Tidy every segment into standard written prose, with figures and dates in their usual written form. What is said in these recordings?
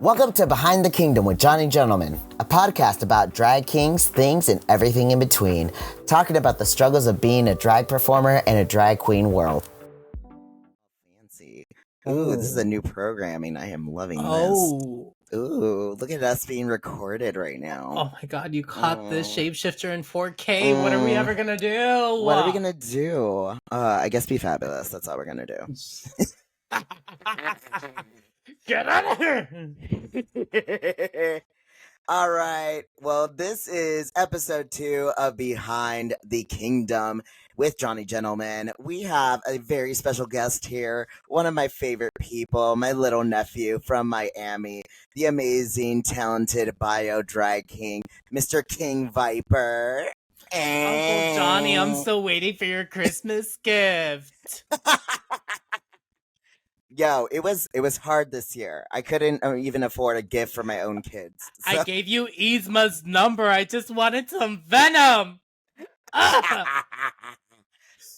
Welcome to Behind the Kingdom with Johnny Gentleman, a podcast about drag kings, things, and everything in between, talking about the struggles of being a drag performer in a drag queen world. Fancy. Ooh, this is a new programming. I am loving this. Ooh, look at us being recorded right now. Oh my god, you caught this shapeshifter in 4K. What are we ever gonna do? What are we gonna do? I guess be fabulous. That's all we're gonna do. Get out of here! All right. Well, this is episode 2 of Behind the Kingdom with Johnny Gentleman. We have a very special guest here, one of my favorite people, my little nephew from Miami, the amazing, talented bio drag king, Mr. King Vyper. Uncle Johnny, I'm still waiting for your Christmas gift. Yo, it was hard this year. I couldn't even afford a gift for my own kids. So. I gave you Yzma's number. I just wanted some venom.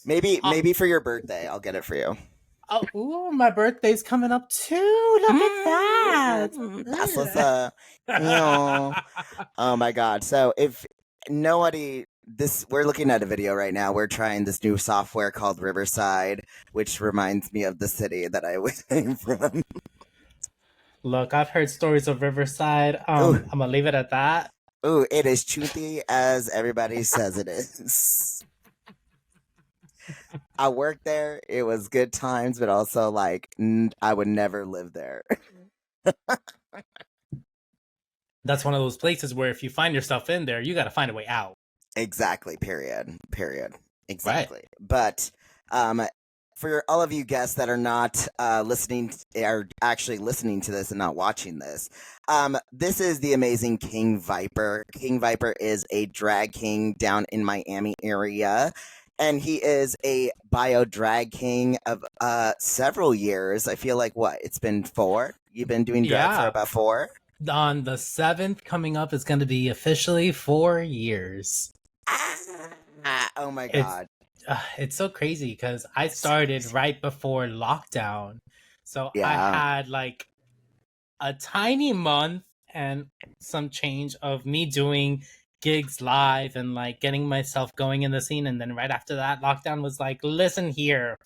Maybe for your birthday, I'll get it for you. Oh, ooh, my birthday's coming up too. Look at that. That's what's up. Oh my god. So if nobody we're looking at a video right now. We're trying this new software called Riverside, which reminds me of the city that I came from. Look, I've heard stories of Riverside. I'm gonna leave it at that. Ooh, it is truthy as everybody says it is. I worked there. It was good times, but also like I would never live there. That's one of those places where if you find yourself in there, you got to find a way out. Exactly. Period. Exactly. Right. But for all of you guests that are not are actually listening to this and not watching this, this is the amazing King Vyper. King Vyper is a drag king down in Miami area. And he is a bio drag king of several years. I feel like it's been 4? You've been doing drag for about 4? On the 7th coming up is going to be officially 4 years. Oh my god. It's so crazy because I started right before lockdown. So I had like a tiny month and some change of me doing gigs live and like getting myself going in the scene. And then right after that, lockdown was like, listen here.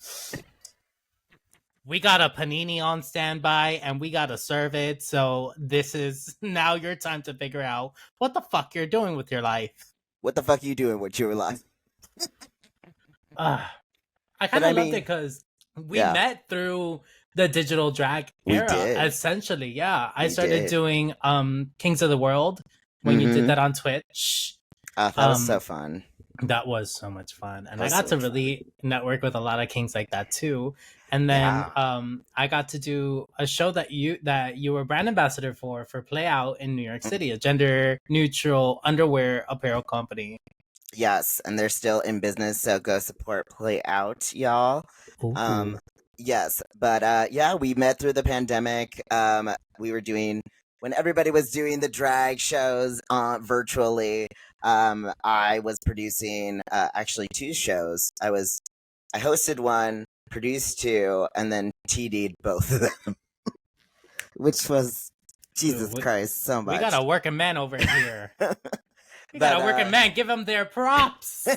We got a panini on standby and we got to serve it. So this is now your time to figure out what the fuck you're doing with your life. What the fuck are you doing with your life? I kind of loved it because we met through the digital drag era, essentially. Yeah, I started doing Kings of the World when you did that on Twitch. That was so fun. That was so much fun. And I got to really network with a lot of kings like that too. And then I got to do a show that you were brand ambassador for Play Out in New York City, a gender neutral underwear apparel company. Yes, and they're still in business, so go support Play Out, y'all. Yes, but we met through the pandemic. We were doing when everybody was doing the drag shows virtually. I was producing actually 2 shows. I hosted one, produced 2, and then TD'd both of them. Which was Jesus Christ, so much. We got a working man over here. We got a working man. Give them their props.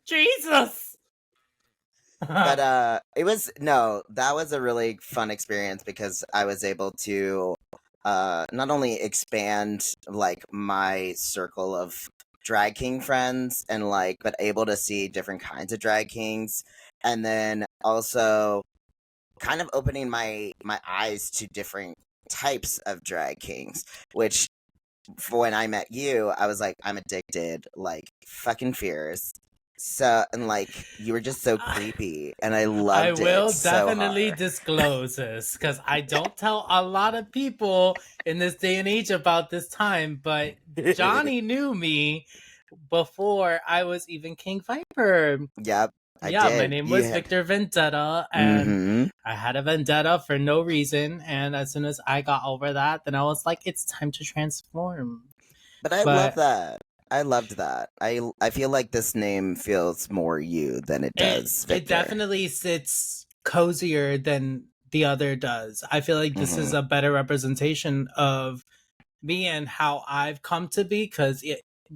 Jesus. But that was a really fun experience because I was able to not only expand like my circle of drag king friends and but able to see different kinds of drag kings, and then also kind of opening my eyes to different types of drag kings, which when I met you, I was like, I'm addicted, like fucking fierce. So, and you were just so creepy, and I loved it. I will definitely disclose this because I don't tell a lot of people in this day and age about this time, but Johnny knew me before I was even King Vyper. Yep. I did. My name was Victor Vendetta, and I had a vendetta for no reason. And as soon as I got over that, then I was like, it's time to transform. But I love that. I loved that. I feel like this name feels more you than it does Victor. It definitely sits cozier than the other does. I feel like this is a better representation of me and how I've come to be, because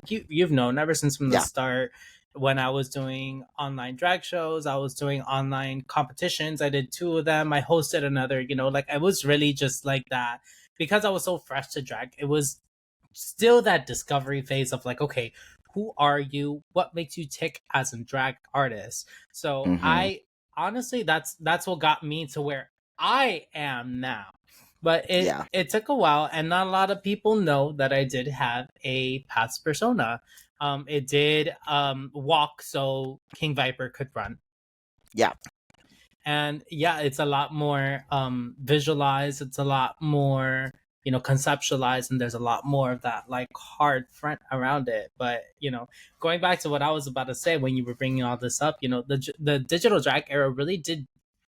you've known ever since from the start, when I was doing online drag shows, I was doing online competitions. I did 2 of them. I hosted another, like I was really just like that because I was so fresh to drag. It was still that discovery phase of like, okay, who are you? What makes you tick as a drag artist? So I honestly, that's what got me to where I am now. But it took a while, and not a lot of people know that I did have a past persona. It did walk so King Vyper could run. Yeah. And yeah, it's a lot more visualized. It's a lot more, conceptualized, and there's a lot more of that like hard front around it. But going back to what I was about to say when you were bringing all this up, the digital drag era really did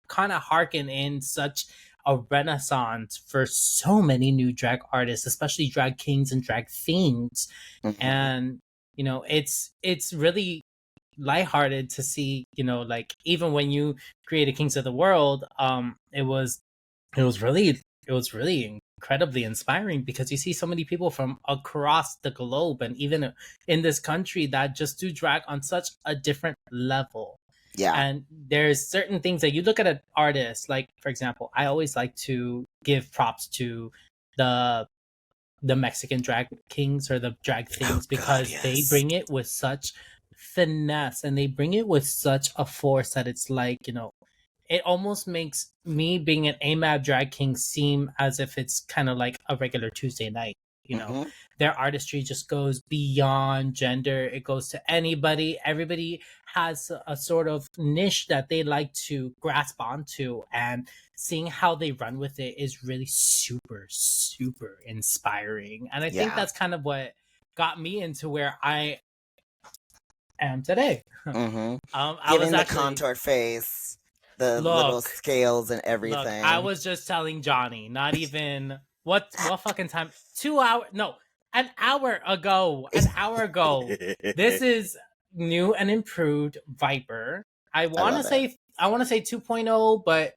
kind of harken in such a renaissance for so many new drag artists, especially drag kings and drag themes. And it's really lighthearted to see, like even when you created Kings of the World, it was really incredibly inspiring, because you see so many people from across the globe and even in this country that just do drag on such a different level. Yeah. And there's certain things that you look at an artist, like for example, I always like to give props to the Mexican drag kings or the drag things, because they bring it with such finesse and they bring it with such a force that it's like, it almost makes me being an AMAB drag king seem as if it's kind of like a regular Tuesday night. Their artistry just goes beyond gender. It goes to anybody. Everybody has a sort of niche that they like to grasp onto, and seeing how they run with it is really super, super inspiring. And I think that's kind of what got me into where I am today. I was the contour face, the little scales and everything. Look, I was just telling Johnny, not even what fucking time? 2 hours? No, an hour ago. This is new and improved Vyper. I want to say 2.0, but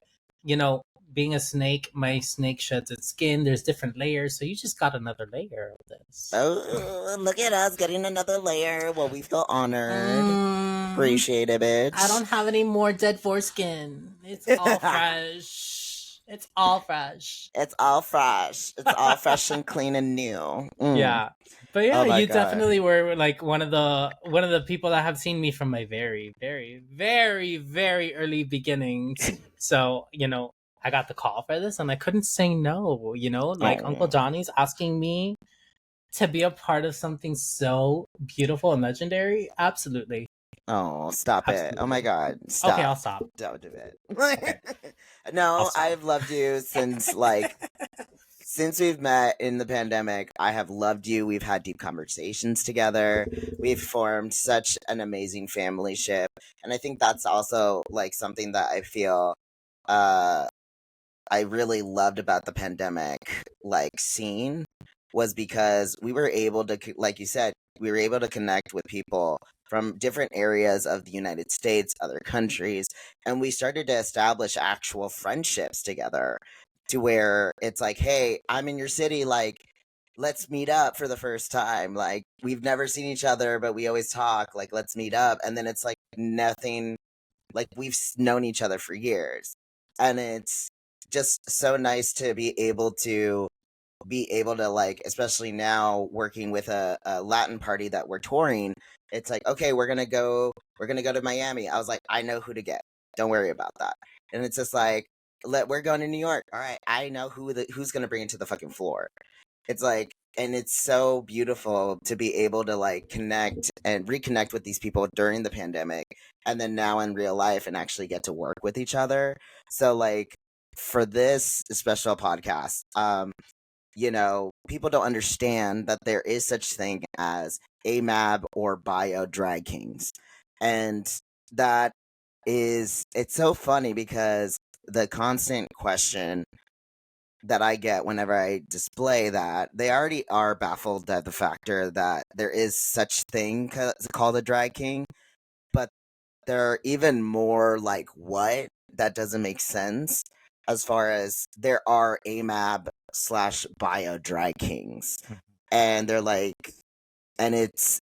being a snake, my snake sheds its skin. There's different layers, so you just got another layer of this. Oh, look at us getting another layer. Well, we feel honored. Appreciate it, bitch. I don't have any more dead foreskin. It's all fresh. It's all fresh. It's all fresh. It's all fresh and clean and new. Yeah. But yeah, you definitely were like one of the people that have seen me from my very, very, very, very early beginnings. So, I got the call for this and I couldn't say no, like Uncle Johnny's asking me to be a part of something so beautiful and legendary. Absolutely. Oh, stop it. Oh my God. Stop. Okay, I'll stop. Don't do it. Okay. No, I've loved you since since we've met in the pandemic. I have loved you. We've had deep conversations together. We've formed such an amazing family ship. And I think that's also like something that I feel I really loved about the pandemic scene, was because we were able to, like you said, we were able to connect with people from different areas of the United States, other countries, and we started to establish actual friendships together, to where it's like, hey, I'm in your city, let's meet up for the first time. Like, we've never seen each other, but we always talk, like, let's meet up. And then it's like nothing, like we've known each other for years. And it's just so nice to be able to especially now working with a Latin party that we're touring. It's like, okay, we're gonna go to Miami. I was like, I know who to get, don't worry about that. And it's just like, we're going to New York, all right, I know who's gonna bring it to the fucking floor. It's like, and it's so beautiful to be able to connect and reconnect with these people during the pandemic, and then now in real life, and actually get to work with each other. So for this special podcast, people don't understand that there is such thing as AMAB or bio drag kings. And that it's so funny, because the constant question that I get whenever I display that, they already are baffled at the factor that there is such thing called a drag king, but they're even more like, what? That doesn't make sense. as far as there are AMAB / bio drag kings, and they're like, and it's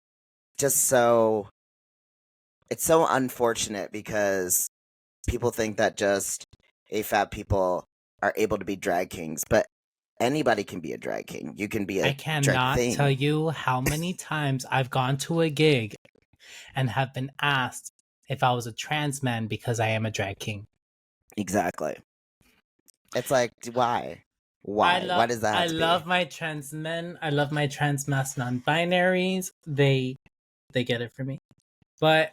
just so unfortunate because people think that just AFAB people are able to be drag kings, but anybody can be a drag king. You can be a I drag cannot thing. tell you how many times I've gone to a gig and have been asked if I was a trans man because I am a drag king. Exactly. It's like, why? Why? Why does that have to be? I love my trans men. I love my trans mass non-binaries. They get it for me. But,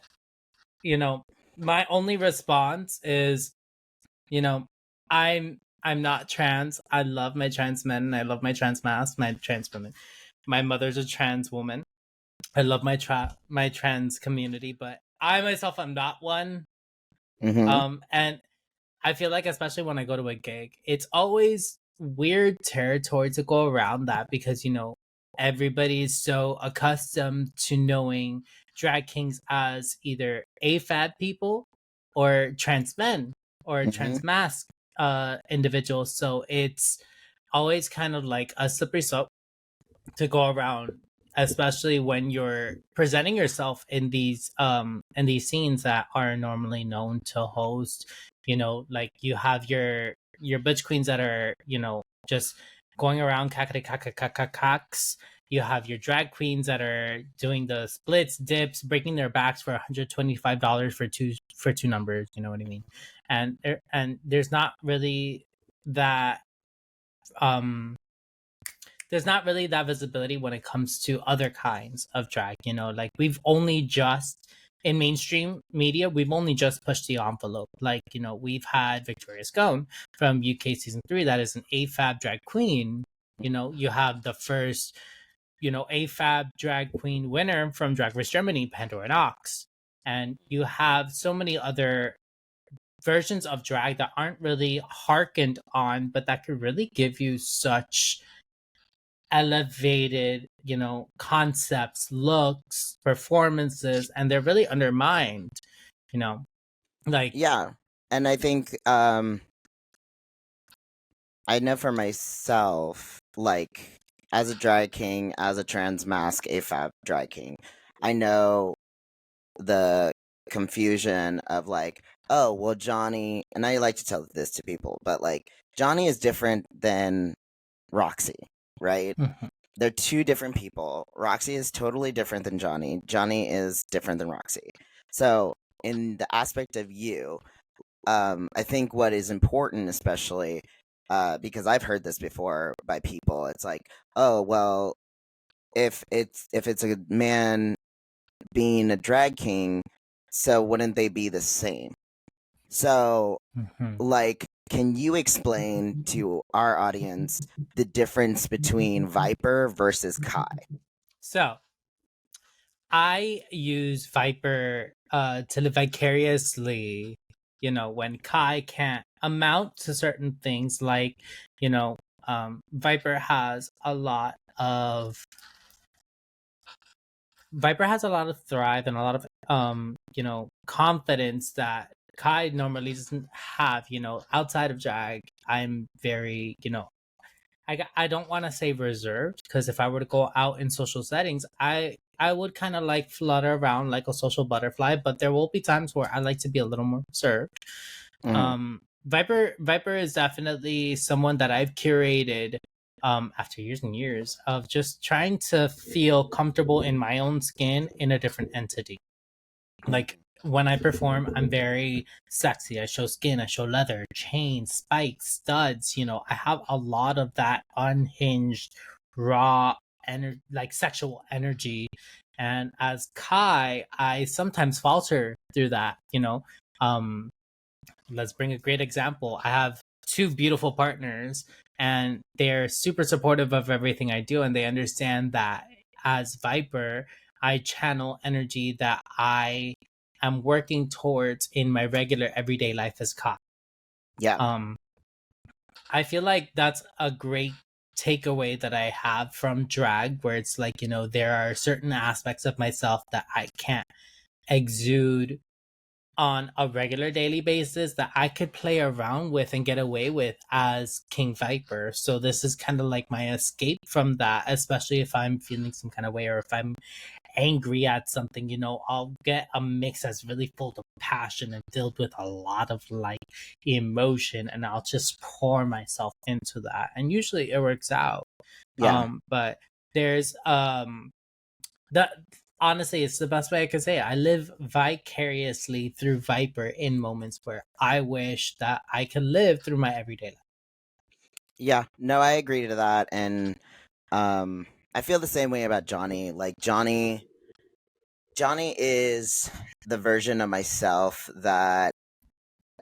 you know, my only response is, you know, I'm not trans. I love my trans men. I love my trans mass, my trans women. My mother's a trans woman. I love my trans community, but I myself am not one. And I feel like, especially when I go to a gig, it's always weird territory to go around that because, you know, everybody's so accustomed to knowing drag kings as either AFAB people or trans men or trans mask individuals. So it's always kind of like a slippery slope to go around, especially when you're presenting yourself in these scenes that are normally known to host. You know, like you have your butch queens that are, you know, just going around cocks. You have your drag queens that are doing the splits, dips, breaking their backs for $125 for two numbers. You know what I mean? And there's not really that um there's not really that visibility when it comes to other kinds of drag. You know, like we've only just, in mainstream media, we've only just pushed the envelope. Like, you know, we've had Victoria Scone from UK season 3 that is an AFAB drag queen. You know, you have the first, you know, AFAB drag queen winner from Drag Race Germany, Pandora Knox. And you have so many other versions of drag that aren't really harkened on, but that could really give you such elevated, you know, concepts, looks, performances, and they're really undermined, you know. Like, yeah. And I think I know for myself, like as a drag king, as a trans mask AFAB drag king, I know the confusion of like, oh, well, Johnny, and I like to tell this to people, but like Johnny is different than Roxy, right? They're two different people. Roxy is totally different than Johnny. Johnny is different than Roxy. So, in the aspect of you, I think what is important, especially because I've heard this before by people, it's like, oh, well, if it's a man being a drag king, so wouldn't they be the same? So, like, can you explain to our audience the difference between Vyper versus Kai? so I use Vyper to live vicariously, you know, when Kai can't amount to certain things. Like, you know, Vyper has a lot of thrive and a lot of you know, confidence that Kai normally doesn't have. You know, outside of drag, I'm very, you know, I don't want to say reserved, because if I were to go out in social settings, I would kind of like flutter around like a social butterfly, but there will be times where I like to be a little more reserved. Vyper is definitely someone that I've curated after years and years of just trying to feel comfortable in my own skin in a different entity. Like, when I perform, I'm very sexy. I show skin, I show leather, chains, spikes, studs. You know, I have a lot of that unhinged, raw, like sexual energy. And as Kai, I sometimes falter through that. You know, let's bring a great example. I have two beautiful partners, and they're super supportive of everything I do, and they understand that as Vyper, I channel energy that I am working towards in my regular everyday life as Kai. Yeah. I feel like that's a great takeaway that I have from drag, where it's like, you know, there are certain aspects of myself that I can't exude on a regular daily basis that I could play around with and get away with as King Vyper. So this is kind of like my escape from that, especially if I'm feeling some kind of way or if I'm angry at something, you know, I'll get a mix that's really full of passion and filled with a lot of like emotion, and I'll just pour myself into that. And usually it works out. Yeah. But there's that honestly, it's the best way I could say it. I live vicariously through Vyper in moments where I wish that I could live through my everyday life. Yeah, no, I agree to that, and I feel the same way about Johnny. Like Johnny is the version of myself that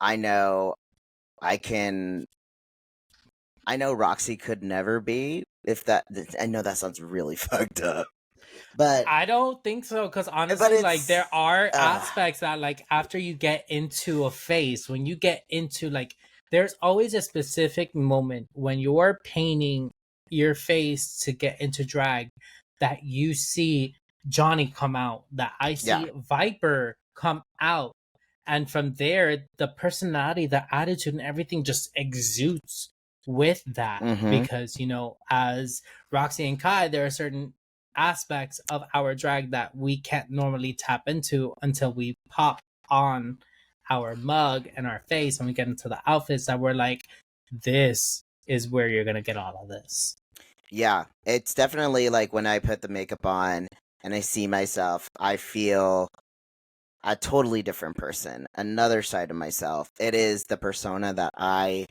I know I can. I know Roxy could never be. If that, I know that sounds really fucked up, but I don't think so, because honestly, like there are aspects that like after you get into a phase, when you get into like, there's always a specific moment when you're painting your face to get into drag that you see Johnny come out, that I see Vyper come out, and from there the personality, the attitude, and everything just exudes with that. Because, you know, as Roxy and Kai, there are certain aspects of our drag that we can't normally tap into until we pop on our mug and our face and we get into the outfits that we're like, this is where you're gonna get all of this. Yeah, it's definitely like when I put the makeup on and I see myself, I feel a totally different person, another side of myself. It is the persona that I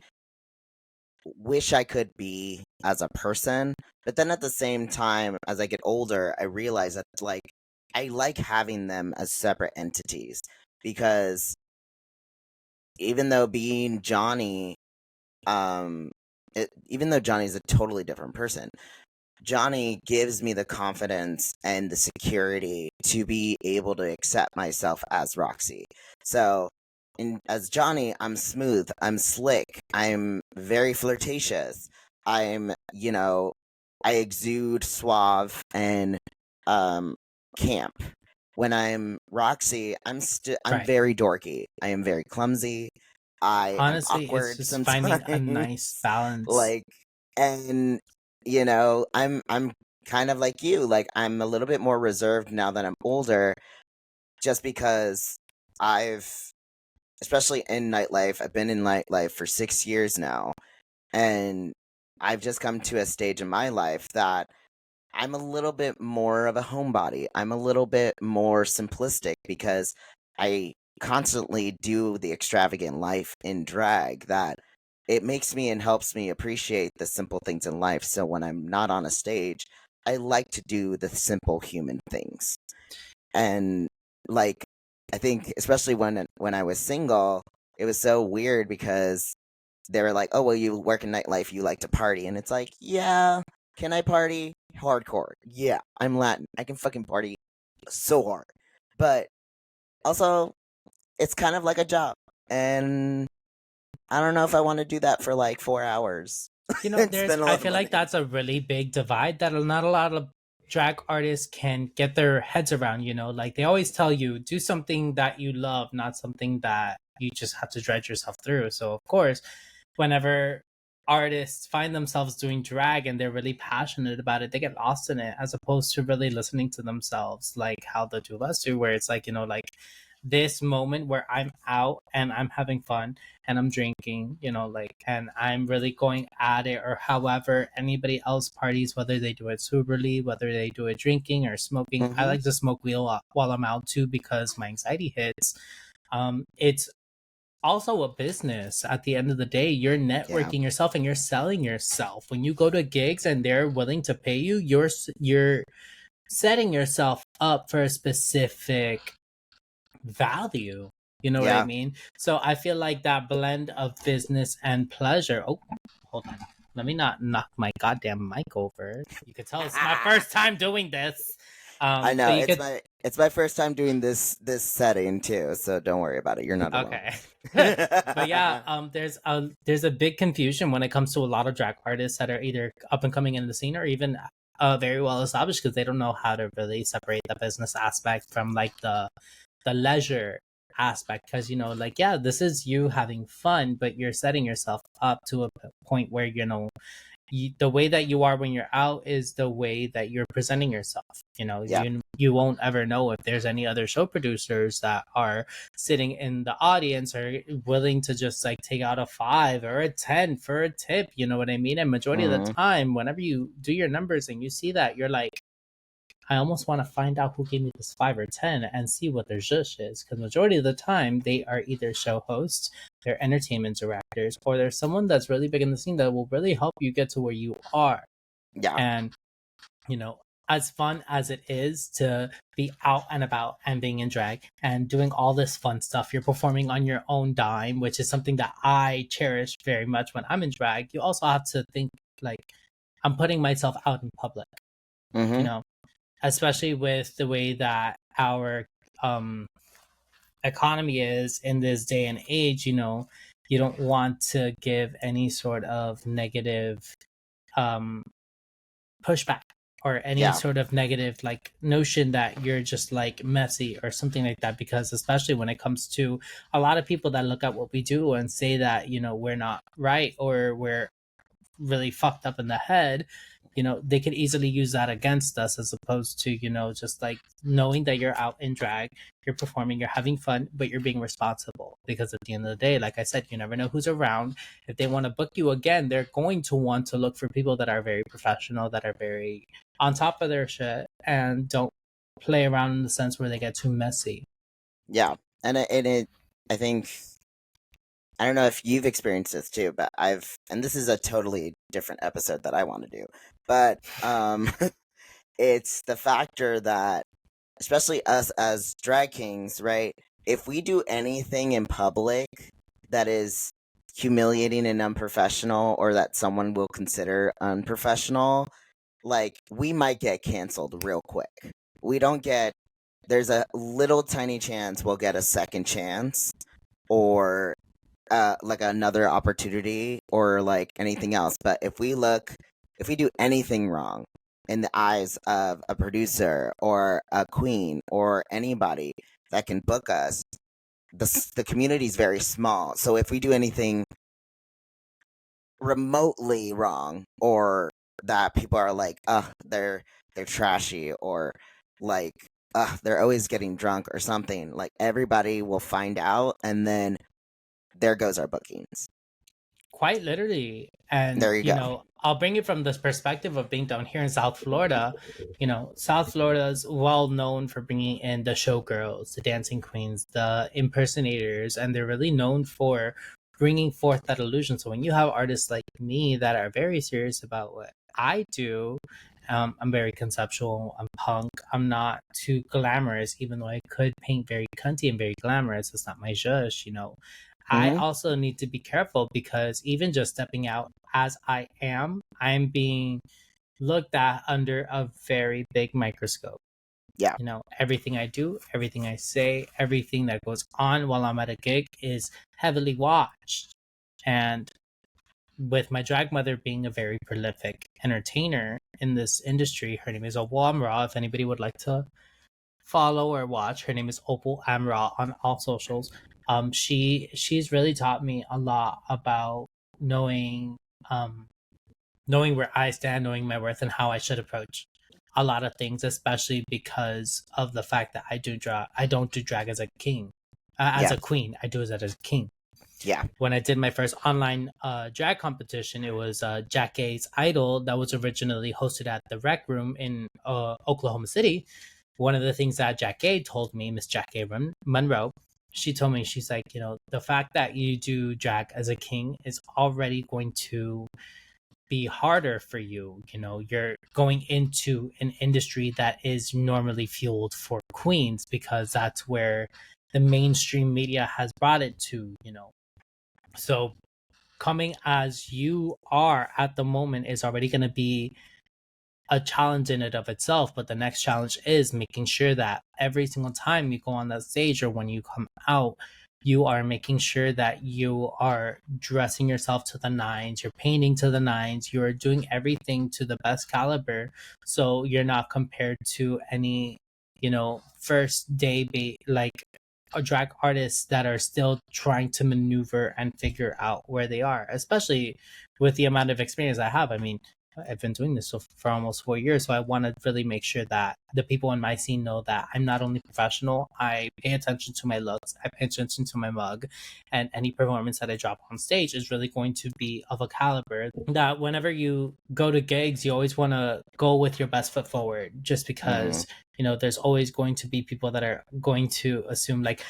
wish I could be as a person. But then at the same time, as I get older, I realize that like I like having them as separate entities, because even though being Johnny, even though Johnny's a totally different person, Johnny gives me the confidence and the security to be able to accept myself as Roxy. So, as Johnny, I'm smooth, I'm slick, I'm very flirtatious, I'm, you know, I exude suave and camp. When I'm Roxy, I'm very dorky. I am very clumsy. I am awkward, it's just sometimes. finding a nice balance. Like, and you know, I'm kind of like you. Like, I'm a little bit more reserved now that I'm older, just because especially in nightlife, I've been in nightlife for 6 years now, and I've just come to a stage in my life that I'm a little bit more of a homebody. I'm a little bit more simplistic because I constantly do the extravagant life in drag, that it makes me and helps me appreciate the simple things in life. So when I'm not on a stage, I like to do the simple human things. And like, I think especially when I was single, it was so weird because they were like, "Oh, well, you work in nightlife, you like to party," and it's like, yeah, can I party hardcore? Yeah, I'm Latin, I can fucking party so hard, but also it's kind of like a job, and I don't know if I want to do that for like 4 hours. You know, I feel like that's a really big divide that not a lot of drag artists can get their heads around. You know, like they always tell you, do something that you love, not something that you just have to dredge yourself through. So of course, whenever artists find themselves doing drag and they're really passionate about it, they get lost in it, as opposed to really listening to themselves, like how the two of us do, where it's like, you know, like this moment where I'm out and I'm having fun and I'm drinking, you know, like, and I'm really going at it, or however anybody else parties, whether they do it soberly, whether they do it drinking or smoking. I like to smoke while I'm out too, because my anxiety hits. It's also a business. At the end of the day, you're networking yourself and you're selling yourself. When you go to gigs and they're willing to pay you, you're setting yourself up for a specific value. You know what I mean? So I feel like that blend of business and pleasure. Oh, hold on. Let me not knock my goddamn mic over. You could tell it's my first time doing this. I know it's my first time doing this setting too, so don't worry about it. You're not alone. Okay. But yeah, there's a big confusion when it comes to a lot of drag artists that are either up and coming in the scene or even very well established, because they don't know how to really separate the business aspect from like the leisure aspect, because, you know, like, yeah, this is you having fun, but you're setting yourself up to a point where, you know, the way that you are when you're out is the way that you're presenting yourself. You know, you won't ever know if there's any other show producers that are sitting in the audience or willing to just like take out a 5 or a 10 for a tip. You know what I mean? And majority of the time, whenever you do your numbers and you see that, you're like, I almost want to find out who gave me this 5 or 10 and see what their zhush is. Because majority of the time, they are either show hosts, they're entertainment directors, or there's someone that's really big in the scene that will really help you get to where you are. Yeah. And, you know, as fun as it is to be out and about and being in drag and doing all this fun stuff, you're performing on your own dime, which is something that I cherish very much when I'm in drag. You also have to think, like, I'm putting myself out in public, you know, especially with the way that our economy is in this day and age. You know, you don't want to give any sort of negative pushback or any sort of negative like notion that you're just like messy or something like that, because especially when it comes to a lot of people that look at what we do and say that, you know, we're not right or we're really fucked up in the head, you know, they could easily use that against us, as opposed to, you know, just like knowing that you're out in drag, you're performing, you're having fun, but you're being responsible. Because at the end of the day, like I said, you never know who's around. If they want to book you again, they're going to want to look for people that are very professional, that are very on top of their shit, and don't play around in the sense where they get too messy. Yeah. And I think, I don't know if you've experienced this too, but and this is a totally different episode that I want to do, but it's the factor that, especially us as drag kings, right? If we do anything in public that is humiliating and unprofessional, or that someone will consider unprofessional, like, we might get canceled real quick. There's a little tiny chance we'll get a second chance, or like another opportunity, or like anything else. But if we do anything wrong in the eyes of a producer or a queen or anybody that can book us, the community is very small. So if we do anything remotely wrong, or that people are like, they're trashy, or like, they're always getting drunk or something, like, everybody will find out, and then there goes our bookings. Quite literally. And there you go. Know, I'll bring it from this perspective of being down here in South Florida. You know, South Florida is well known for bringing in the showgirls, the dancing queens, the impersonators, and they're really known for bringing forth that illusion. So when you have artists like me that are very serious about what I do, I'm very conceptual, I'm punk, I'm not too glamorous, even though I could paint very cunty and very glamorous. It's not my zhush, you know. I also need to be careful, because even just stepping out as I am, I'm being looked at under a very big microscope. Yeah. You know, everything I do, everything I say, everything that goes on while I'm at a gig is heavily watched. And with my drag mother being a very prolific entertainer in this industry, her name is Opal Amra. If anybody would like to follow or watch, her name is Opal Amra on all socials. She's really taught me a lot about knowing where I stand, knowing my worth, and how I should approach a lot of things, especially because of the fact that I don't do drag as a king, as a queen. I do it as a king. Yeah. When I did my first online drag competition, it was Jack Gay's Idol that was originally hosted at the Rec Room in Oklahoma City. One of the things that Jack Gay told me, Miss Jack Gay Monroe, she told me, she's like, you know, the fact that you do drag as a king is already going to be harder for you. You know, you're going into an industry that is normally fueled for queens, because that's where the mainstream media has brought it to, you know. So coming as you are at the moment is already going to be a challenge in and of itself. But the next challenge is making sure that every single time you go on that stage, or when you come out, you are making sure that you are dressing yourself to the nines, you're painting to the nines, you're doing everything to the best caliber, so you're not compared to any, you know, first day like drag artists that are still trying to maneuver and figure out where they are, especially with the amount of experience I have. I mean, I've been doing this for almost 4 years, so I want to really make sure that the people in my scene know that I'm not only professional, I pay attention to my looks, I pay attention to my mug, and any performance that I drop on stage is really going to be of a caliber that whenever you go to gigs, you always want to go with your best foot forward, just because there's always going to be people that are going to assume, like,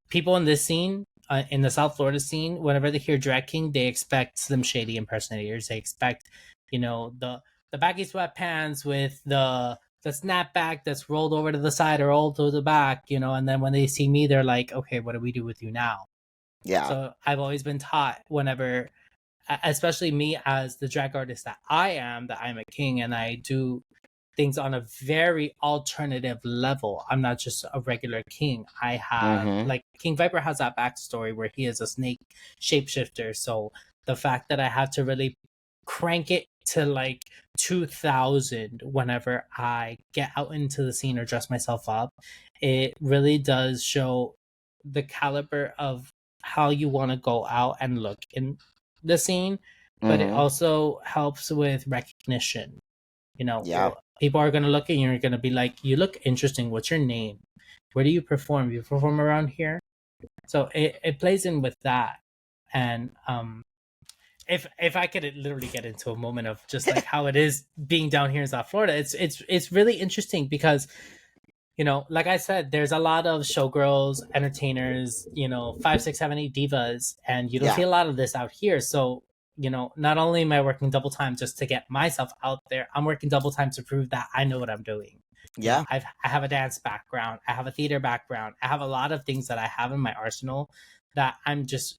people in this scene, in the South Florida scene, whenever they hear drag king, they expect Slim Shady impersonators. They expect, the baggy sweatpants with the snapback that's rolled over to the side or rolled to the back, and then when they see me, they're like, okay, what do we do with you now? Yeah. So I've always been taught, whenever, especially me as the drag artist that I am, that I'm a king and I do things on a very alternative level. I'm not just a regular king. I have, like, King Vyper has that backstory where he is a snake shapeshifter. So the fact that I have to really crank it to like 2000 whenever I get out into the scene or dress myself up, it really does show the caliber of how you want to go out and look in the scene, but it also helps with recognition. People are going to look at you and you're going to be like, you look interesting. What's your name? Where do you perform? You perform around here? So it plays in with that. And if I could literally get into a moment of just like how it is being down here in South Florida, it's really interesting because, like I said, there's a lot of showgirls, entertainers, 5, 6, 7, 8 divas, and you don't see a lot of this out here. So, not only am I working double time just to get myself out there, I'm working double time to prove that I know what I'm doing. Yeah. I have a dance background. I have a theater background. I have a lot of things that I have in my arsenal that I'm just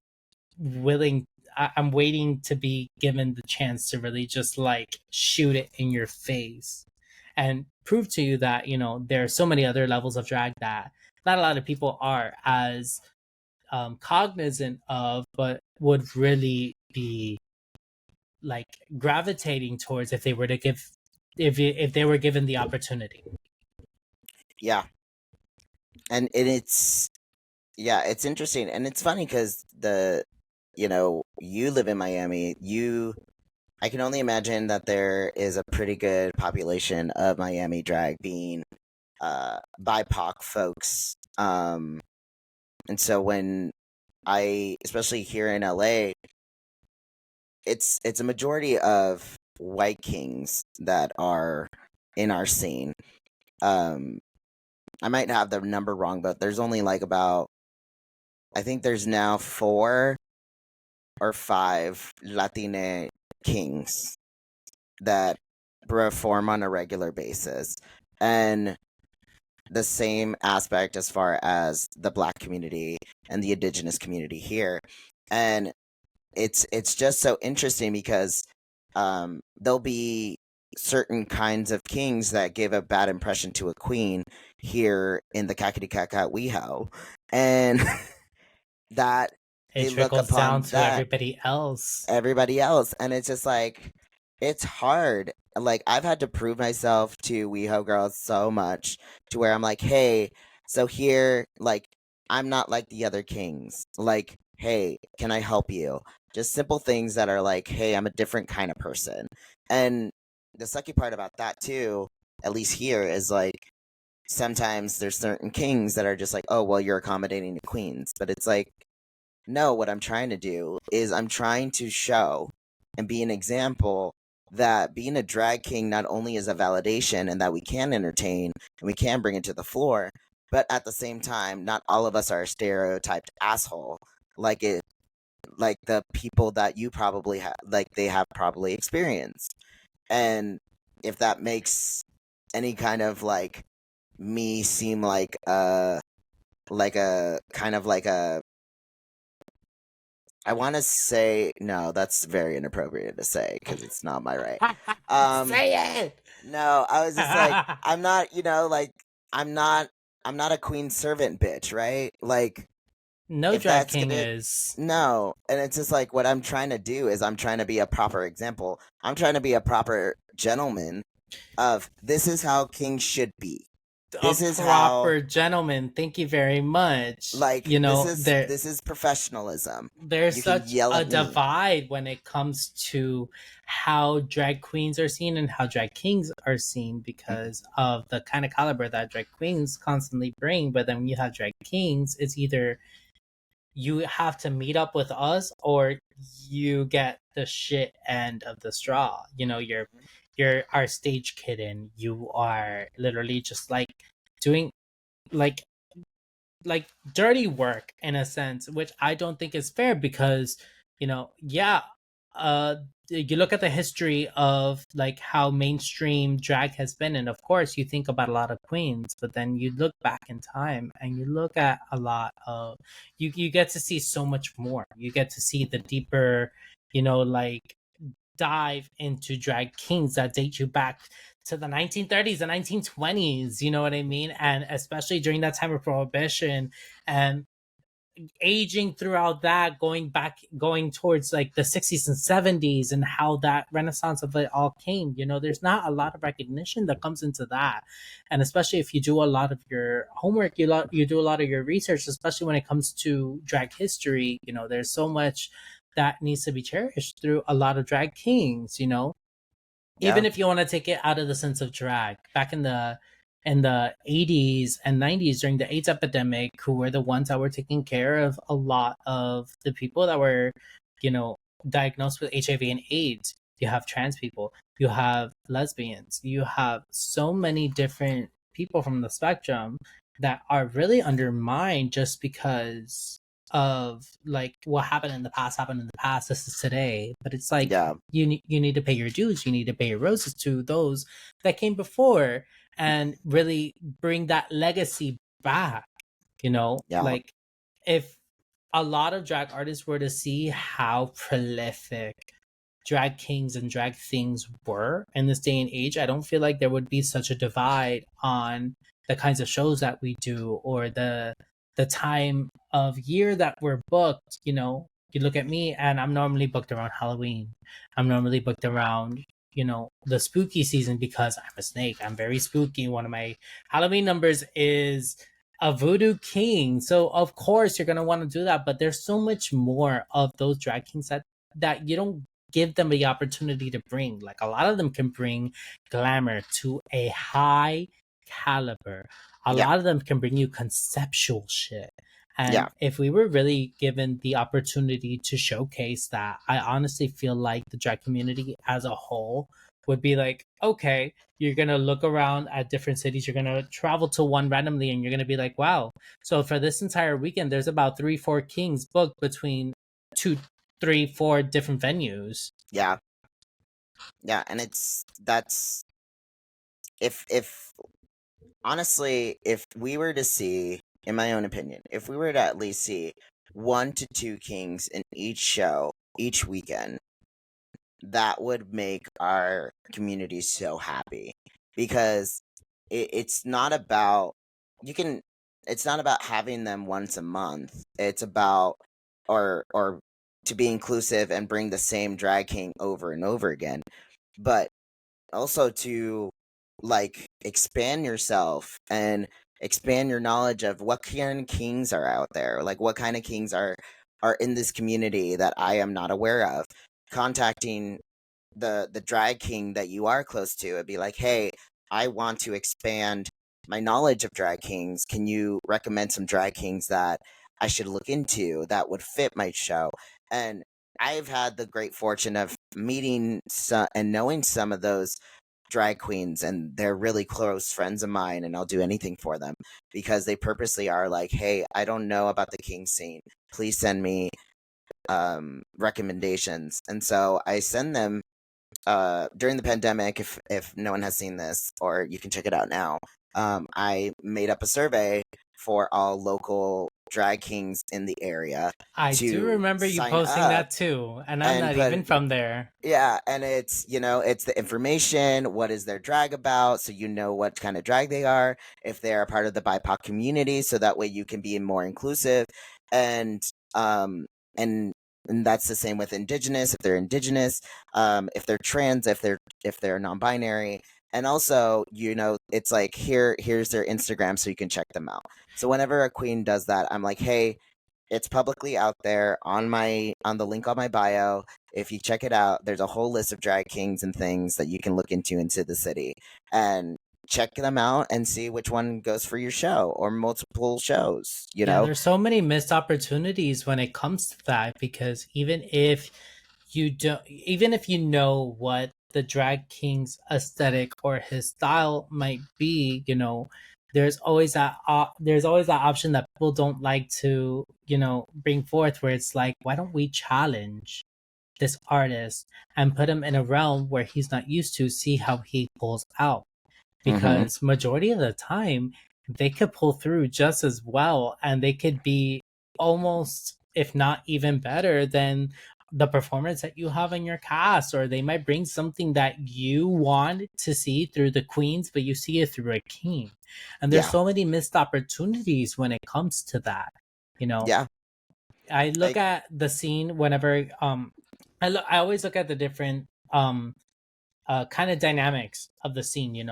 I'm waiting to be given the chance to really just like shoot it in your face and prove to you that, there are so many other levels of drag that not a lot of people are as cognizant of, but would really be like gravitating towards if they were if they were given the opportunity. Yeah. And it's interesting, and it's funny because you live in Miami. I can only imagine that there is a pretty good population of Miami drag being BIPOC folks. And so when especially here in LA, it's a majority of white kings that are in our scene. I might have the number wrong, but there's only like I think there's now 4 or 5 Latinx kings that perform on a regular basis. And the same aspect as far as the Black community and the indigenous community here. And it's just so interesting because there'll be certain kinds of kings that give a bad impression to a queen here in the Kakadi Kaka Weho. And that it trickles down to everybody else. And it's just like, it's hard. Like, I've had to prove myself to WeHo girls so much to where I'm like, hey, so here, like, I'm not like the other kings. Like, hey, can I help you? Just simple things that are like, hey, I'm a different kind of person. And the sucky part about that too, at least here, is like, sometimes there's certain kings that are just like, oh, well, you're accommodating the queens. But it's like, no, what I'm trying to do is I'm trying to show and be an example that being a drag king not only is a validation and that we can entertain and we can bring it to the floor, but at the same time, not all of us are a stereotyped asshole like the people that you probably have, like they have probably experienced. And if that makes any kind of like me seem like a kind of like a, I want to say, no, that's very inappropriate to say because it's not my right. Say it. No, I was just like, I'm not, like, I'm not a queen servant bitch, right? Like, no drag king is. No, and it's just like, what I'm trying to do is I'm trying to be a proper example. I'm trying to be a proper gentleman of this is how kings should be. this a is proper how, gentleman. Thank you very much. like, You know, this is professionalism. there's You can such yell a at me. divide when it comes to how drag queens are seen and how drag kings are seen because of the kind of caliber that drag queens constantly bring. But then when you have drag kings, it's either you have to meet up with us or you get the shit end of the straw. You know, you're our stage kitten. You are literally just like doing like dirty work in a sense, which I don't think is fair because, you know, yeah, uh you look at the history of like how mainstream drag has been, and of course you think about a lot of queens, but then you look back in time and you look at a lot of you get to see so much more. You get to see the deeper, you know, like dive into drag kings that date you back to the 1930s and 1920s, you know what I mean? And especially during that time of prohibition and aging throughout that, going towards like the 60s and 70s and how that renaissance of it all came. You know, there's not a lot of recognition that comes into that. And especially if you do a lot of your homework, you do a lot of your research, especially when it comes to drag history, you know, there's so much that needs to be cherished through a lot of drag kings, you know, Yeah. even if you want to take it out of the sense of drag back in the 80s and 90s during the AIDS epidemic, who were the ones that were taking care of a lot of the people that were, you know, diagnosed with HIV and AIDS. You have trans people, you have lesbians, you have so many different people from the spectrum that are really undermined just because of like what happened in the past. This is today, but it's like Yeah. you need to pay your dues, you need to pay your roses to those that came before and really bring that legacy back, you know? Yeah. Like if a lot of drag artists were to see how prolific drag kings and drag things were in this day and age, I don't feel like there would be such a divide on the kinds of shows that we do or the time of year that we're booked. You know, you look at me and I'm normally booked around Halloween. I'm normally booked around, you know, the spooky season because I'm a snake. I'm very spooky. One of my Halloween numbers is a voodoo king. So of course you're gonna want to do that. But there's so much more of those drag kings that you don't give them the opportunity to bring. Like a lot of them can bring glamour to a high caliber. A Yeah. lot of them can bring you conceptual shit. Yeah. And if we were really given the opportunity to showcase that, I honestly feel like the drag community as a whole would be like, okay, you're going to look around at different cities, you're going to travel to one randomly, and you're going to be like, wow. So for this entire weekend, there's about 3-4 kings booked between 2-3-4 different venues. Yeah. Yeah. And that's, if honestly, if we were to see, in my own opinion, if we were to at least see 1 to 2 kings in each show each weekend, that would make our community so happy, because it's not about, you can it's not about having them once a month. It's about, or to be inclusive and bring the same drag king over and over again, but also to like expand yourself and expand your knowledge of what kind of kings are out there, like what kind of kings are in this community that I am not aware of. Contacting the drag king that you are close to, it'd be like, hey, I want to expand my knowledge of drag kings. Can you recommend some drag kings that I should look into that would fit my show? And I've had the great fortune of meeting and knowing some of those drag queens, and they're really close friends of mine, and I'll do anything for them because they purposely are like, hey, I don't know about the king scene, please send me recommendations. And so I send them during the pandemic. If no one has seen this, or you can check it out now, I made up a survey for all local drag kings in the area I do to remember you sign posting up that too, and I'm and not even put, from there. yeah, and it's, it's the information, what is their drag about, so you know what kind of drag they are, if they're a part of the BIPOC community, so that way you can be more inclusive. And um and and that's the same with indigenous, if they're indigenous, if they're trans, if they're non-binary, And also, it's like here's their Instagram so you can check them out. So whenever a queen does that, I'm like, hey, it's publicly out there on the link on my bio. If you check it out, there's a whole list of drag kings and things that you can look into the city and check them out and see which one goes for your show or multiple shows. Yeah, there's so many missed opportunities when it comes to that, because even if you know what the drag king's aesthetic or his style might be, there's always that option that people don't like to, bring forth, where it's like, why don't we challenge this artist and put him in a realm where he's not used to, see how he pulls out? Because majority of the time they could pull through just as well, and they could be almost, if not even better than the performance that you have in your cast, or they might bring something that you want to see through the queens, but you see it through a king. And there's so many missed opportunities when it comes to that. Yeah. I look at the scene whenever I always look at the different kind of dynamics of the scene.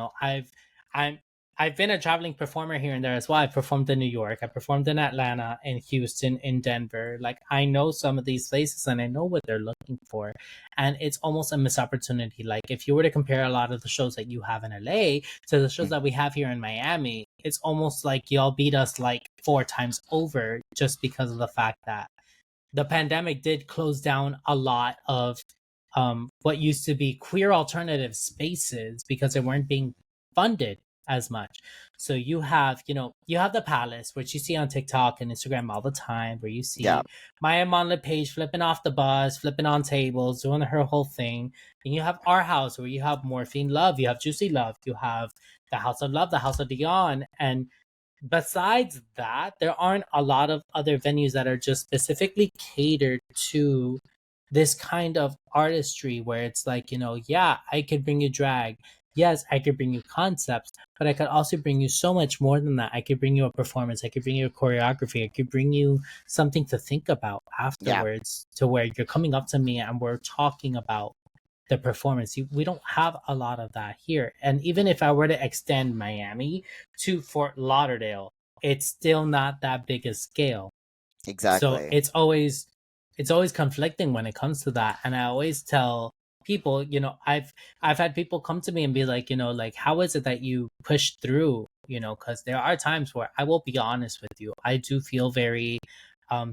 I've been a traveling performer here and there as well. I performed in New York, I performed in Atlanta, in Houston, in Denver. Like, I know some of these places and I know what they're looking for. And it's almost a missed opportunity. Like, if you were to compare a lot of the shows that you have in LA to the shows that we have here in Miami, it's almost like y'all beat us like 4 times over, just because of the fact that the pandemic did close down a lot of what used to be queer alternative spaces, because they weren't being funded as much. So you have the Palace, which you see on TikTok and Instagram all the time, where you see Maya Monlepage flipping off the bus, flipping on tables, doing her whole thing. And you have our house, where you have Morphine Love, you have Juicy Love, you have the House of Love, the House of Dion. And besides that, there aren't a lot of other venues that are just specifically catered to this kind of artistry, where it's like, I could bring you drag. Yes, I could bring you concepts, but I could also bring you so much more than that. I could bring you a performance. I could bring you a choreography. I could bring you something to think about afterwards, to where you're coming up to me and we're talking about the performance. We don't have a lot of that here. And even if I were to extend Miami to Fort Lauderdale, it's still not that big a scale. Exactly. So it's always conflicting when it comes to that. And I always tell people, I've had people come to me and be like, like, how is it that you push through? Because there are times where, I will be honest with you, I do feel very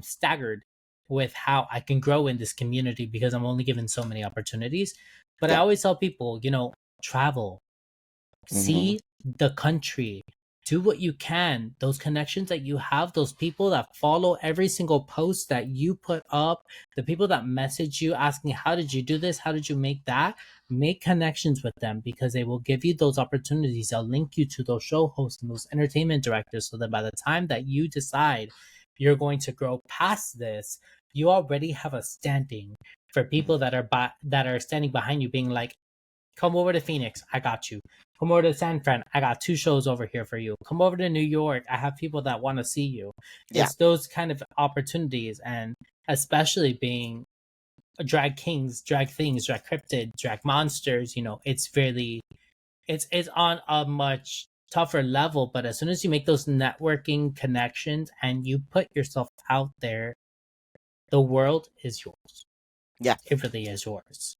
staggered with how I can grow in this community, because I'm only given so many opportunities. But I always tell people, travel, see the country, do what you can. Those connections that you have, those people that follow every single post that you put up, the people that message you asking, how did you do this? How did you make that? Make connections with them, because they will give you those opportunities. They'll link you to those show hosts and those entertainment directors, so that by the time that you decide you're going to grow past this, you already have a standing for people that are standing behind you, being like, come over to Phoenix, I got you. Come over to San Fran, I got 2 shows over here for you. Come over to New York, I have people that want to see you. It's those kind of opportunities, and especially being drag kings, drag things, drag cryptid, drag monsters, it's on a much tougher level. But as soon as you make those networking connections and you put yourself out there, the world is yours. Yeah, it really is yours.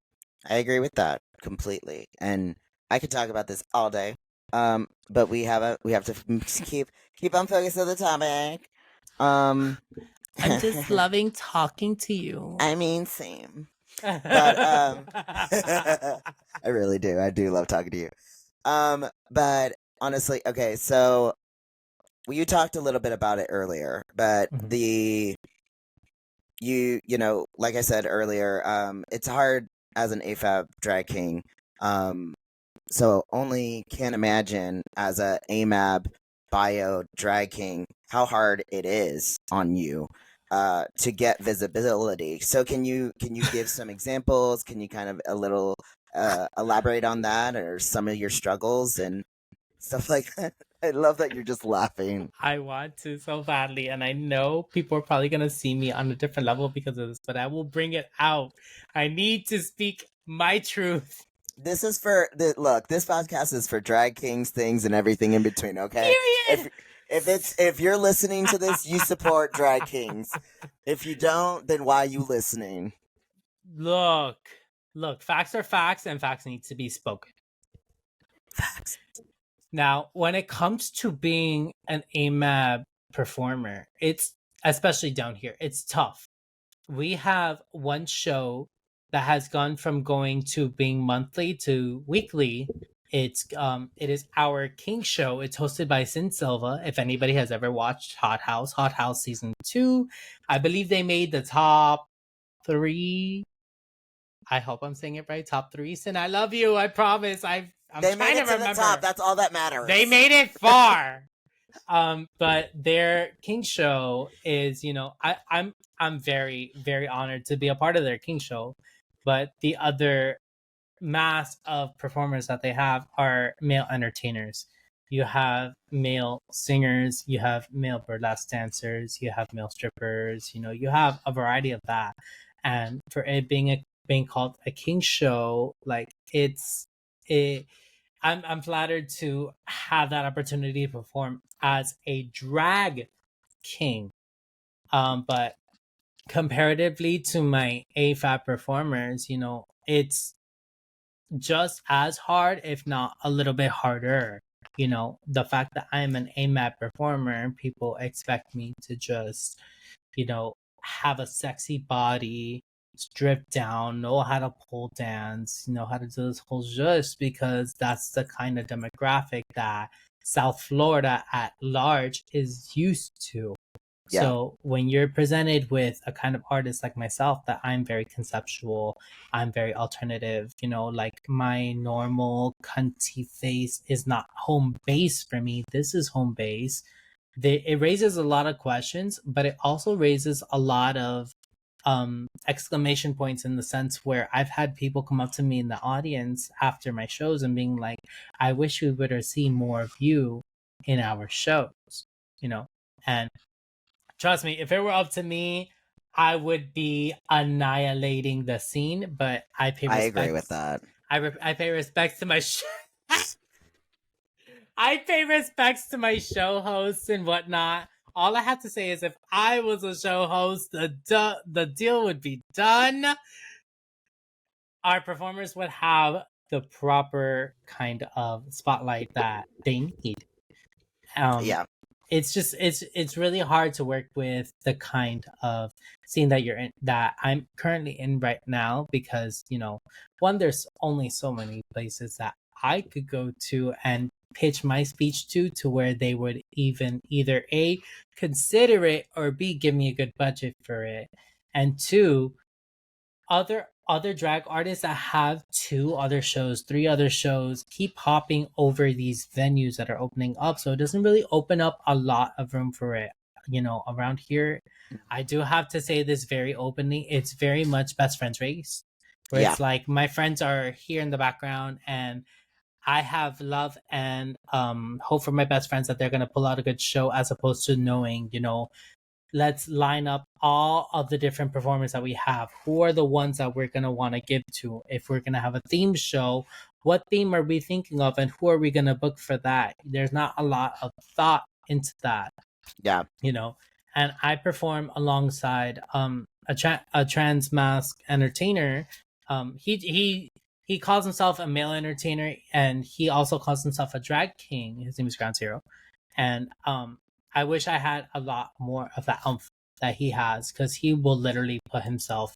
I agree with that completely, and I could talk about this all day. But we have to keep on focus on the topic. I'm just loving talking to you. I mean, same. But I really do. I do love talking to you. But honestly, okay, so you talked a little bit about it earlier, but like I said earlier, it's hard as an AFAB drag king. So only can imagine as a AMAB bio drag king how hard it is on you to get visibility. So can you give some examples? Can you kind of a little elaborate on that, or some of your struggles and stuff like that? I love that you're just laughing. I want to so badly, and I know people are probably going to see me on a different level because of this, but I will bring it out. I need to speak my truth. This is for look. This podcast is for drag kings, things, and everything in between. Okay. Period. If you're listening to this, you support drag kings. If you don't, then why are you listening? Look, facts are facts, and facts need to be spoken. Facts. Now, when it comes to being an AMAB performer, it's especially down here, it's tough. We have one show that has gone from going to being monthly to weekly. It is our King show. It's hosted by Sin Silva. If anybody has ever watched Hot House season 2, I believe they made the top 3. I hope I'm saying it right. Top 3. Sin, I love you. I promise. I'm they trying made it to remember. The top. That's all that matters. They made it far. But their King show is, I'm very, very honored to be a part of their King show. But the other mass of performers that they have are male entertainers. You have male singers, you have male burlesque dancers, you have male strippers, you have a variety of that. And for it being called a King show, like I'm flattered to have that opportunity to perform as a drag king. But comparatively to my AFAB performers, it's just as hard, if not a little bit harder. The fact that I'm an AMAB performer, people expect me to just, have a sexy body, strip down, know how to pole dance, know how to do this whole just because that's the kind of demographic that South Florida at large is used to. Yeah. So when you're presented with a kind of artist like myself, that I'm very conceptual, I'm very alternative, like my normal cunty face is not home base for me. This is home base. It raises a lot of questions, but it also raises a lot of exclamation points in the sense where I've had people come up to me in the audience after my shows and being like, I wish we would have seen more of you in our shows, and trust me, if it were up to me, I would be annihilating the scene, but I pay respect. I agree with that. I pay respects to my I pay respects to my show hosts and whatnot. All I have to say is if I was a show host, the deal would be done. Our performers would have the proper kind of spotlight that they need. Yeah. It's really hard to work with the kind of scene that I'm currently in right now because, one, there's only so many places that I could go to and pitch my speech to where they would even either A, consider it, or B, give me a good budget for it. And 2, other drag artists that have 2 other shows, 3 other shows keep hopping over these venues that are opening up. So it doesn't really open up a lot of room for it. Around here, I do have to say this very openly. It's very much best friends race, where it's like my friends are here in the background and I have love and hope for my best friends that they're going to pull out a good show, as opposed to knowing, let's line up all of the different performers that we have. Who are the ones that we're going to want to give to? If we're going to have a theme show, what theme are we thinking of and who are we going to book for that? There's not a lot of thought into that. Yeah. And I perform alongside a trans mask entertainer. He calls himself a male entertainer, and he also calls himself a drag king. His name is Ground Zero. And I wish I had a lot more of that oomph that he has, because he will literally put himself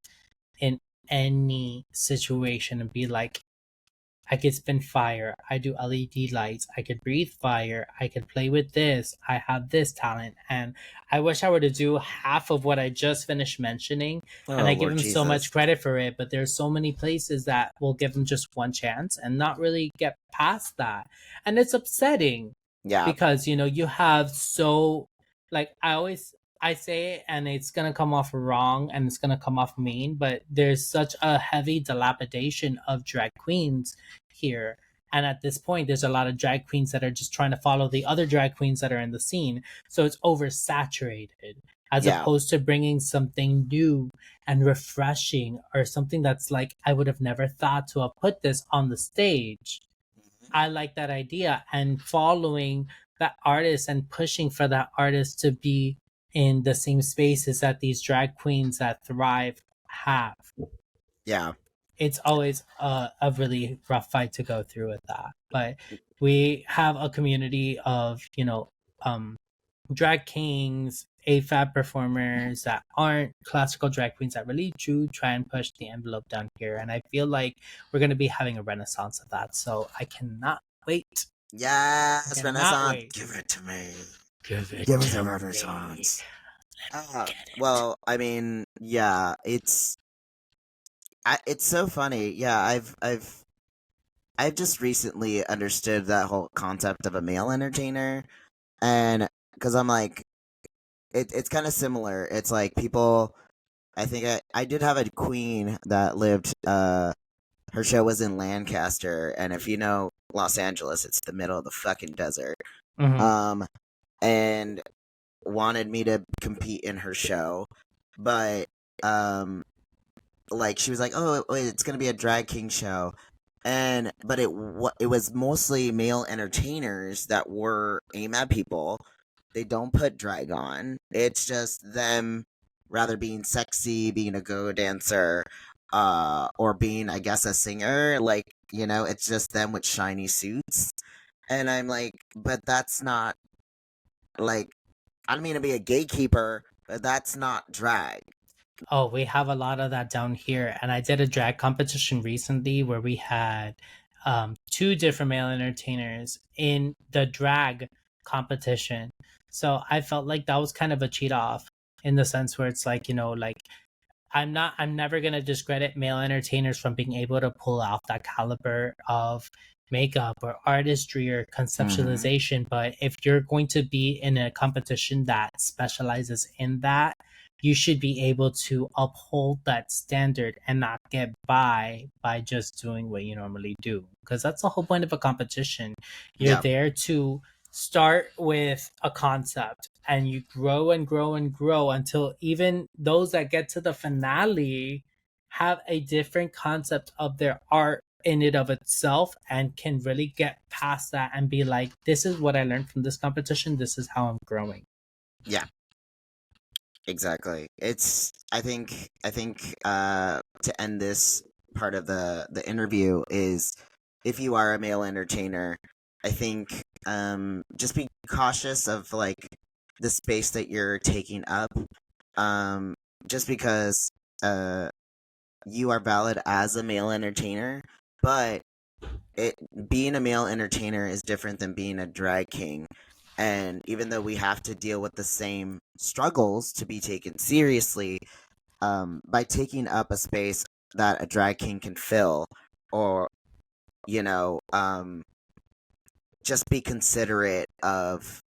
in any situation and be like, I could spin fire, I do LED lights, I could breathe fire, I could play with this, I have this talent. And I wish I were to do half of what I just finished mentioning. And I give him so much credit for it, but there's so many places that will give him just one chance and not really get past that. And it's upsetting. Yeah. Because, you have I say it and it's going to come off wrong and it's going to come off mean, but there's such a heavy dilapidation of drag queens here. And at this point, there's a lot of drag queens that are just trying to follow the other drag queens that are in the scene. So it's oversaturated. as opposed to bringing something new and refreshing, or something that's like, I would have never thought to have put this on the stage. I like that idea, and following that artist and pushing for that artist to be in the same spaces that these drag queens that thrive have. Yeah. It's always a really rough fight to go through with that. But we have a community of, drag kings, AFAB performers that aren't classical drag queens that really do try and push the envelope down here. And I feel like we're going to be having a renaissance of that. So I cannot wait. Yes, renaissance. Wait. Give it to me. Give it Give to us a me. renaissance. Well, I mean, yeah, it's so funny. Yeah, I've just recently understood that whole concept of a male entertainer, and because I'm like, it's kind of similar. It's like people. I think I did have a queen that lived. Her show was in Lancaster, and if you know Los Angeles, it's the middle of the fucking desert. Mm-hmm. And wanted me to compete in her show, but like she was like, "Oh, wait, it's gonna be a drag king show," but it was mostly male entertainers that were AMAB people. They don't put drag on. It's just them rather being sexy, being a go dancer, or being, I guess, a singer. Like, it's just them with shiny suits. And I'm like, but that's not, like, I don't mean to be a gatekeeper, but that's not drag. Oh, we have a lot of that down here. And I did a drag competition recently where we had two different male entertainers in the drag competition. So I felt like that was kind of a cheat off, in the sense where it's like, I'm never going to discredit male entertainers from being able to pull off that caliber of makeup or artistry or conceptualization. But if you're going to be in a competition that specializes in that, you should be able to uphold that standard and not get by just doing what you normally do, because that's the whole point of a competition. You're there to start with a concept, and you grow and grow and grow until even those that get to the finale have a different concept of their art in it of itself, and can really get past that and be like, this is what I learned from this competition, this is how I'm growing. Yeah, exactly. I think to end this part of the interview is, if you are a male entertainer, I think just be cautious of, like, the space that you're taking up. Just because you are valid as a male entertainer, but being a male entertainer is different than being a drag king. And even though we have to deal with the same struggles to be taken seriously, by taking up a space that a drag king can fill, or, just be considerate of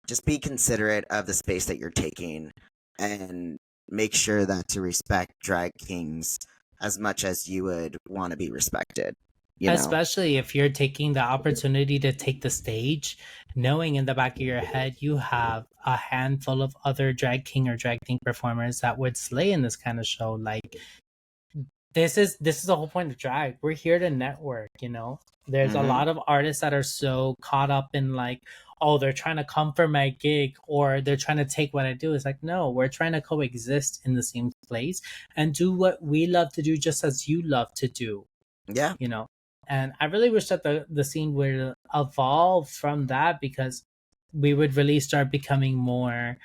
just be considerate of the space that you're taking, and make sure that to respect drag kings as much as you would want to be respected. Especially if you're taking the opportunity to take the stage, knowing in the back of your head you have a handful of other drag king or drag king performers that would slay in this kind of show. Like, this is the whole point of drag. We're here to network. There's a lot of artists that are so caught up in, like, oh, they're trying to come for my gig, or they're trying to take what I do. It's like, no, we're trying to coexist in the same place and do what we love to do, just as you love to do. Yeah. And I really wish that the scene would evolve from that, because we would really start becoming more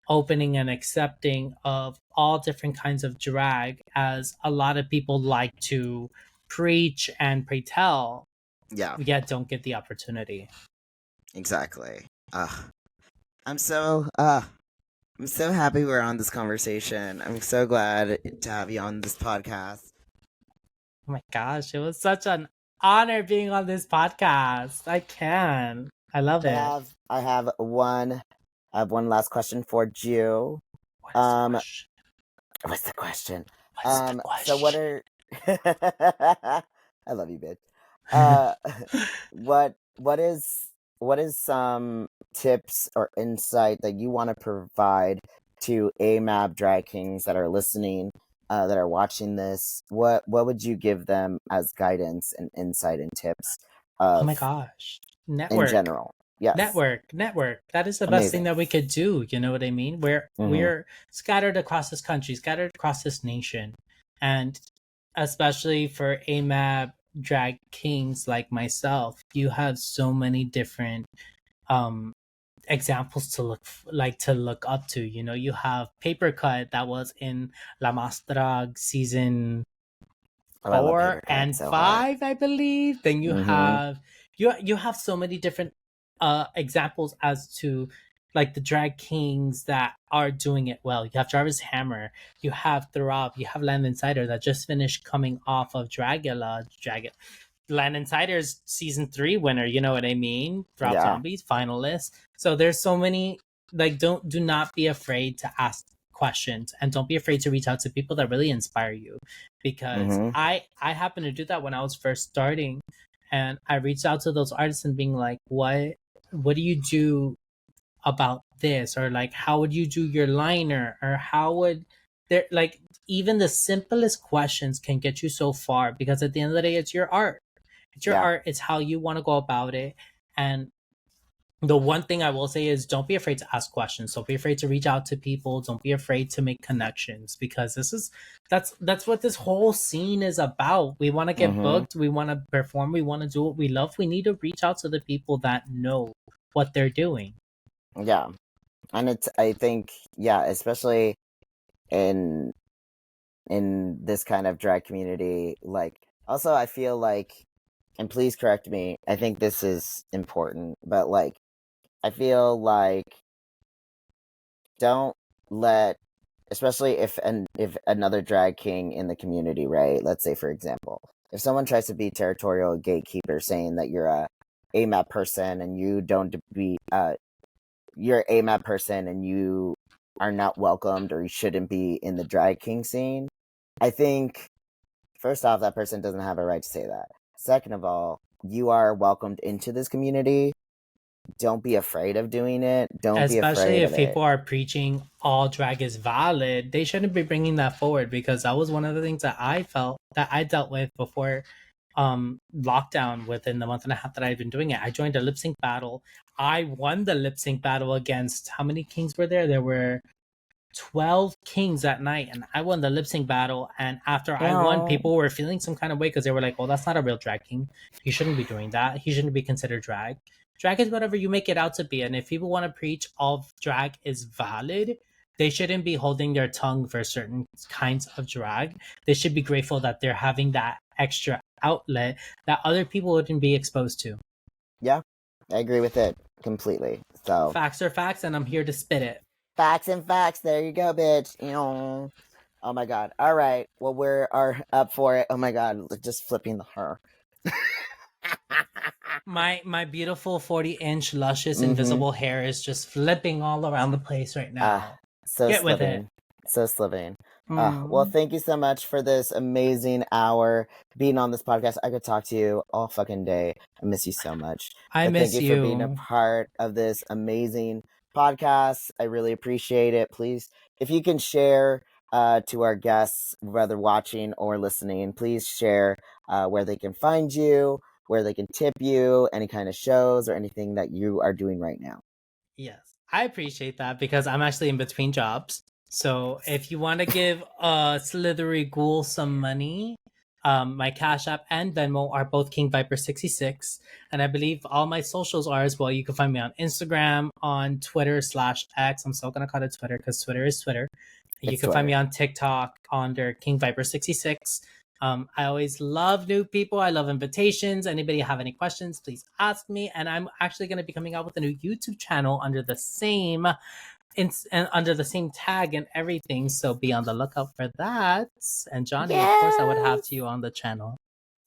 opening and accepting of all different kinds of drag, as a lot of people like to preach and pretell, yet don't get the opportunity. Exactly. I'm so happy we're on this conversation. I'm so glad to have you on this podcast. Oh my gosh, it was such an honor being on this podcast. I love it. I have one last question for you. What's the question? So what are I love you, bitch. What is some tips or insight that you want to provide to AMAB drag kings that are listening, that are watching this, what would you give them as guidance and insight and tips Oh my of gosh. in Network. general? Yes. Network. That is the best thing that we could do. You know what I mean? We're scattered across this country, scattered across this nation. And especially for AMAB drag kings like myself, you have so many different examples to look up to. You know, you have Paper Cut that was in La Mastrag season 4 and so 5, I believe. Then you have you have so many different examples as to like the drag kings that are doing it well. You have Jarvis Hammer, you have Throb, you have Land Insider that just finished coming off of Dragula. Land Insider's season 3 winner, you know what I mean? Throb Zombies finalist. So there's so many, like, do not be afraid to ask questions, and don't be afraid to reach out to people that really inspire you, because I happened to do that when I was first starting, and I reached out to those artists and being like, what do you do about this, or like how would you do your liner, or how would there, like, even the simplest questions can get you so far, because at the end of the day it's your art. It's your art. It's how you want to go about it. And the one thing I will say is, don't be afraid to ask questions. Don't be afraid to reach out to people. Don't be afraid to make connections, because that's what this whole scene is about. We want to get booked. We want to perform. We want to do what we love. We need to reach out to the people that know what they're doing. Yeah. And I think, especially in this kind of drag community, like, also I feel like, and please correct me, I think this is important, but like, I feel like, don't let, especially if another drag king in the community, right? Let's say, for example, if someone tries to be territorial gatekeeper, saying that you're a AMAB person and you don't be, you're an AMAB person and you are not welcomed, or you shouldn't be in the drag king scene, I think, first off, that person doesn't have a right to say that. Second of all, you are welcomed into this community. Don't be afraid of doing it. Don't be afraid of it. Especially if people are preaching all drag is valid, they shouldn't be bringing that forward, because that was one of the things that I felt that I dealt with before lockdown. Within the month and a half that I've been doing it, I joined a lip sync battle. I won the lip sync battle against, how many kings were there? There were 12 kings that night, and I won the lip sync battle. And after I won, people were feeling some kind of way, because they were like, oh, that's not a real drag king. He shouldn't be doing that. He shouldn't be considered drag. Drag is whatever you make it out to be. And if people want to preach all drag is valid, they shouldn't be holding their tongue for certain kinds of drag. They should be grateful that they're having that extra outlet that other people wouldn't be exposed to. Yeah, I agree with it completely. So facts are facts, and I'm here to spit it. Facts and facts. There you go, bitch. Oh my god. All right. Well, we're up for it. Oh my god. Just flipping the her. My beautiful 40-inch luscious invisible hair is just flipping all around the place right now. So get sliving. with it. So sliving. Well, thank you so much for this amazing hour being on this podcast. I could talk to you all fucking day. I miss you so much. Thank you for being a part of this amazing podcast. I really appreciate it. Please, if you can share to our guests, whether watching or listening, please share where they can find you, where they can tip you, any kind of shows or anything that you are doing right now. Yes, I appreciate that, because I'm actually in between jobs. So if you want to give Slithery Ghoul some money, my Cash App and Venmo are both King Vyper 66, and I believe all my socials are as well. You can find me on Instagram, on Twitter /X. I'm still gonna call it Twitter, because Twitter is Twitter. You can find me on TikTok under King Vyper 66. I always love new people. I love invitations. Anybody have any questions, please ask me. And I'm actually going to be coming out with a new YouTube channel under the same tag and everything. So be on the lookout for that. And Johnny, of course, I would have you on the channel.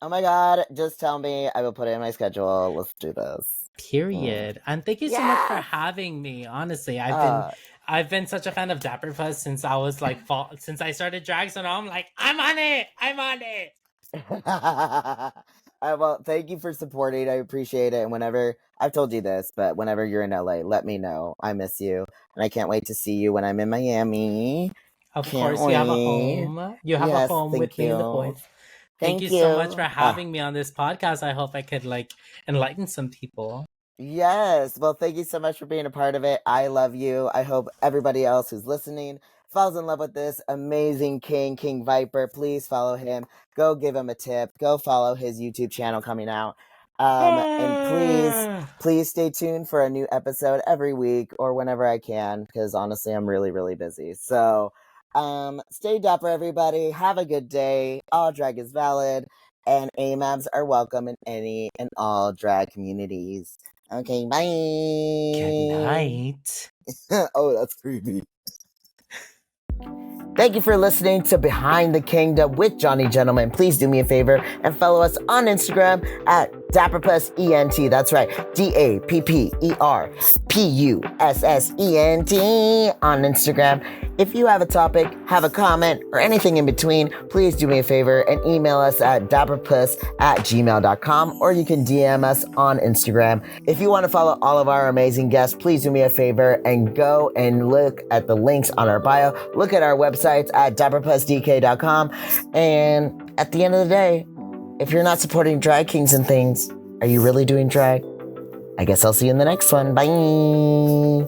Oh my god, just tell me. I will put it in my schedule. Let's do this. Period. And thank you so much for having me. Honestly, I've been such a fan of Dapper Puss since I was like since I started drag, so now I'm like, I'm on it. Well, thank you for supporting. I appreciate it. And whenever I've told you this, but whenever you're in LA, let me know. I miss you, and I can't wait to see you when I'm in Miami. Of Can't course, you have a wait. home. You have a Yes, home with thank me in the you. voice. Thank you Thank so much for you. having me on this podcast. I hope I could enlighten some people. Yes. Well, thank you so much for being a part of it. I love you. I hope everybody else who's listening falls in love with this amazing King Vyper. Please follow him. Go give him a tip. Go follow his YouTube channel coming out. And please stay tuned for a new episode every week or whenever I can, because honestly, I'm really, really busy. So, stay dapper, everybody. Have a good day. All drag is valid, and AMABs are welcome in any and all drag communities. Okay, bye. Good night. Oh, that's creepy. Thank you for listening to Behind the Kingdom with Johnny Gentleman. Please do me a favor and follow us on Instagram at DapperPussENT. That's right, DapperPussENT on Instagram. If you have a topic, have a comment, or anything in between, please do me a favor and email us at dapperpuss@gmail.com, or you can DM us on Instagram. If you want to follow all of our amazing guests, please do me a favor and go and look at the links on our bio. Look at our websites at dapperpussdk.com. And at the end of the day, if you're not supporting drag kings and things, are you really doing drag? I guess I'll see you in the next one. Bye.